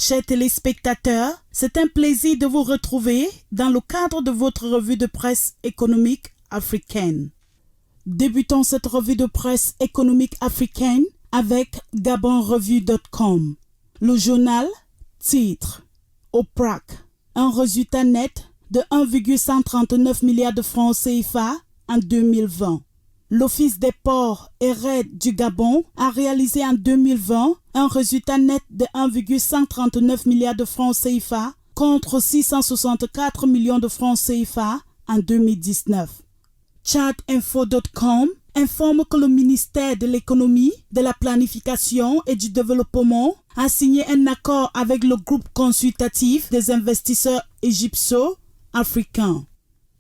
Chers téléspectateurs, c'est un plaisir de vous retrouver dans le cadre de votre revue de presse économique africaine. Débutons cette revue de presse économique africaine avec gabonrevue.com. Le journal titre OPRAC, un résultat net de 1,139 milliards de francs CFA en 2020. L'Office des ports et raids du Gabon a réalisé en 2020 un résultat net de 1,139 milliards de francs CFA contre 664 millions de francs CFA en 2019. Chartinfo.com informe que le ministère de l'économie, de la planification et du développement a signé un accord avec le groupe consultatif des investisseurs égypto-africains.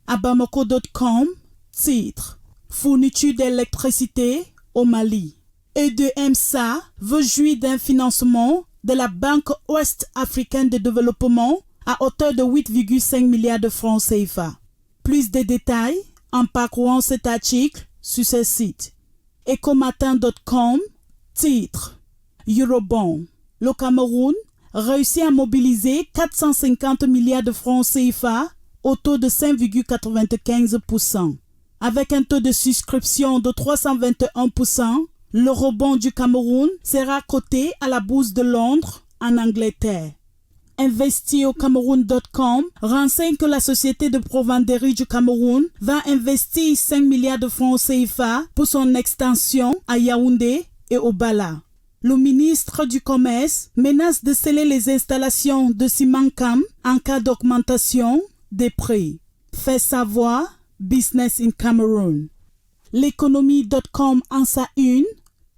Abamako.com titre Fourniture d'électricité au Mali. EDMSA veut jouir d'un financement de la Banque ouest-africaine de développement à hauteur de 8,5 milliards de francs CFA. Plus de détails en parcourant cet article sur ce site. Ecomatin.com titre Eurobond. Le Cameroun réussit à mobiliser 450 milliards de francs CFA au taux de 5,95%. Avec un taux de souscription de 321%, l'eurobond du Cameroun sera coté à la bourse de Londres en Angleterre. Investiocameroun.com renseigne que la société de provenderie du Cameroun va investir 5 milliards de francs CFA pour son extension à Yaoundé et au Bala. Le ministre du Commerce menace de sceller les installations de Simancam en cas d'augmentation des prix. Fait savoir Business in Cameroon. L'économie.com en sa une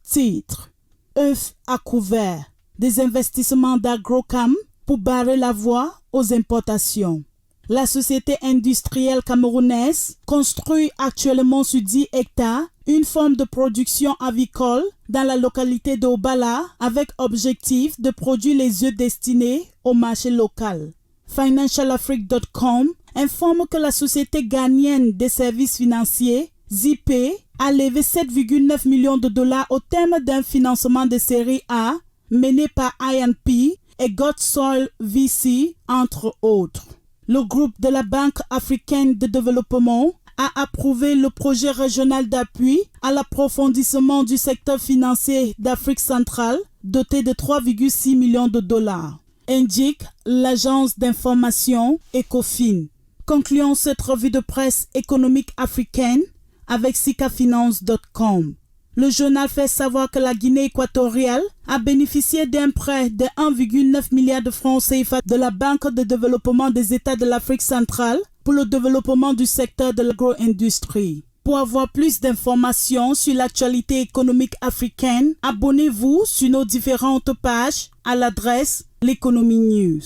titre œuf à couvert, des investissements d'Agrocam pour barrer la voie aux importations. La société industrielle camerounaise construit actuellement sur 10 hectares une forme de production avicole dans la localité d'Obala avec objectif de produire les œufs destinés au marché local. Financialafrique.com informe que la société ghanéenne des services financiers, ZIP, a levé 7,9 millions de dollars au terme d'un financement de série A mené par INP et Godsoil VC, entre autres. Le groupe de la Banque africaine de développement a approuvé le projet régional d'appui à l'approfondissement du secteur financier d'Afrique centrale, doté de 3,6 millions de dollars, indique l'agence d'information Ecofin. Concluons cette revue de presse économique africaine avec sikafinance.com. Le journal fait savoir que la Guinée équatoriale a bénéficié d'un prêt de 1,9 milliard de francs CFA de la Banque de développement des États de l'Afrique centrale pour le développement du secteur de l'agro-industrie. Pour avoir plus d'informations sur l'actualité économique africaine, abonnez-vous sur nos différentes pages à l'adresse L'Economy News.